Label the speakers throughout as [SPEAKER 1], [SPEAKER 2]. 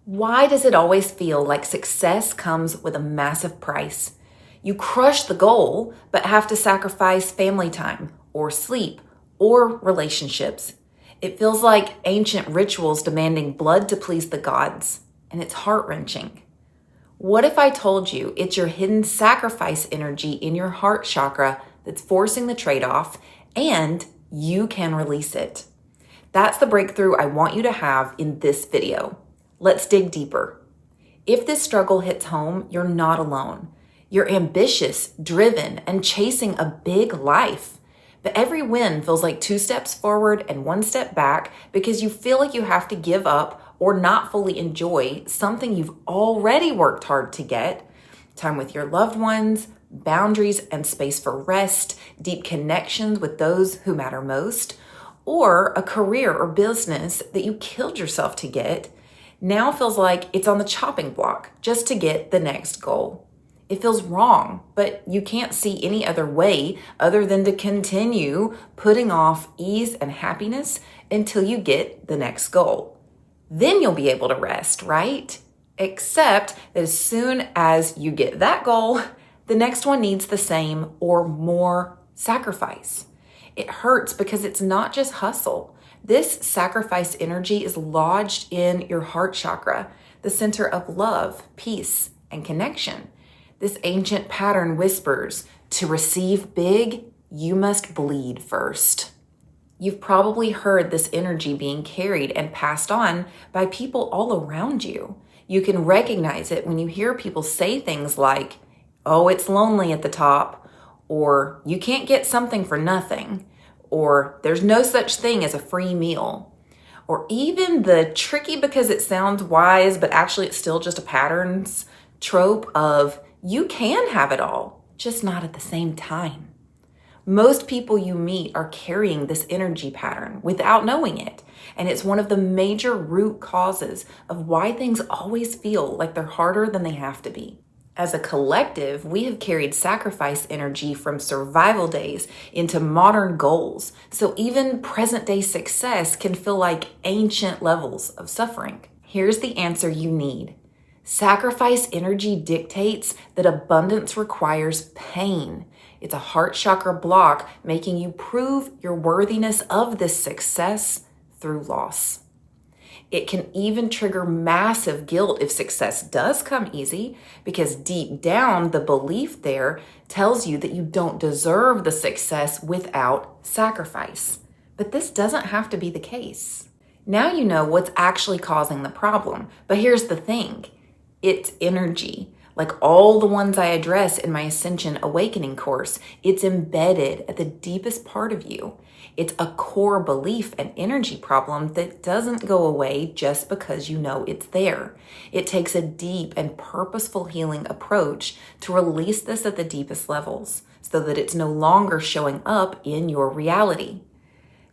[SPEAKER 1] Why does it always feel like success comes with a massive price? You crush the goal, but have to sacrifice family time or sleep or relationships. It feels like ancient rituals demanding blood to please the gods, and it's heart-wrenching. What if I told you it's your hidden sacrifice energy in your heart chakra that's forcing the trade-off, and you can release it? That's the breakthrough I want you to have in this video. Let's dig deeper. If this struggle hits home, you're not alone. You're ambitious, driven, and chasing a big life. But every win feels like 2 steps forward and 1 step back because you feel like you have to give up or not fully enjoy something you've already worked hard to get. Time with your loved ones, boundaries and space for rest, deep connections with those who matter most, or a career or business that you killed yourself to get, now feels like it's on the chopping block just to get the next goal. It feels wrong, but you can't see any other way other than to continue putting off ease and happiness until you get the next goal. Then you'll be able to rest, right? Except that as soon as you get that goal, the next one needs the same or more sacrifice. It hurts because it's not just hustle. This sacrifice energy is lodged in your heart chakra, the center of love, peace, and connection. This ancient pattern whispers, to receive big, you must bleed first. You've probably heard this energy being carried and passed on by people all around you. You can recognize it when you hear people say things like, oh, it's lonely at the top, or you can't get something for nothing, or there's no such thing as a free meal, or even the tricky because it sounds wise, but actually it's still just a patterns trope of you can have it all, just not at the same time. Most people you meet are carrying this energy pattern without knowing it, and it's one of the major root causes of why things always feel like they're harder than they have to be. As a collective, we have carried sacrifice energy from survival days into modern goals, so even present-day success can feel like ancient levels of suffering. Here's the answer you need. Sacrifice energy dictates that abundance requires pain. It's a heart chakra block, making you prove your worthiness of this success through loss. It can even trigger massive guilt if success does come easy, because deep down, the belief there tells you that you don't deserve the success without sacrifice. But this doesn't have to be the case. Now you know what's actually causing the problem. But here's the thing. It's energy. Like all the ones I address in my Ascension Awakening course, it's embedded at the deepest part of you. It's a core belief and energy problem that doesn't go away just because you know it's there. It takes a deep and purposeful healing approach to release this at the deepest levels so that it's no longer showing up in your reality.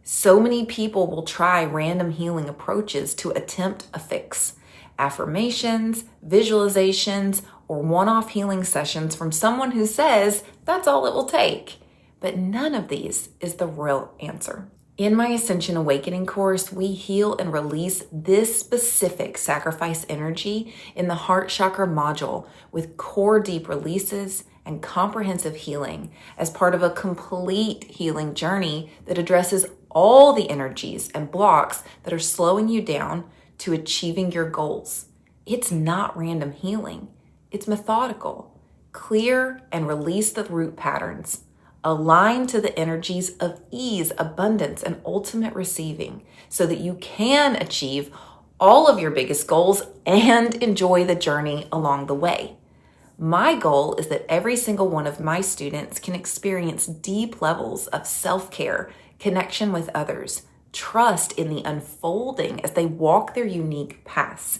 [SPEAKER 1] So many people will try random healing approaches to attempt a fix. Affirmations, visualizations, or one-off healing sessions from someone who says that's all it will take. But none of these is the real answer. In my Ascension Awakening course, we heal and release this specific sacrifice energy in the heart chakra module with core deep releases and comprehensive healing as part of a complete healing journey that addresses all the energies and blocks that are slowing you down to achieving your goals. It's not random healing. It's methodical. Clear and release the root patterns. Align to the energies of ease, abundance, and ultimate receiving so that you can achieve all of your biggest goals and enjoy the journey along the way. My goal is that every single one of my students can experience deep levels of self-care, connection with others, trust in the unfolding as they walk their unique paths,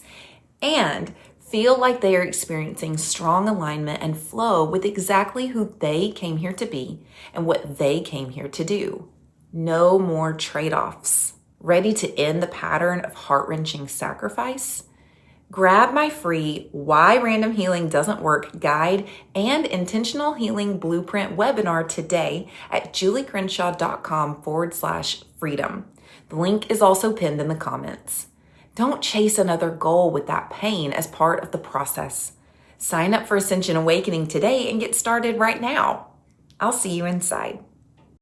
[SPEAKER 1] and feel like they are experiencing strong alignment and flow with exactly who they came here to be and what they came here to do. No more trade-offs. Ready to end the pattern of heart-wrenching sacrifice? Grab my free Why Random Healing Doesn't Work guide and intentional healing blueprint webinar today at juliecrenshaw.com/freedom. The link is also pinned in the comments. Don't chase another goal with that pain as part of the process. Sign up for Ascension Awakening today and get started right now. I'll see you inside.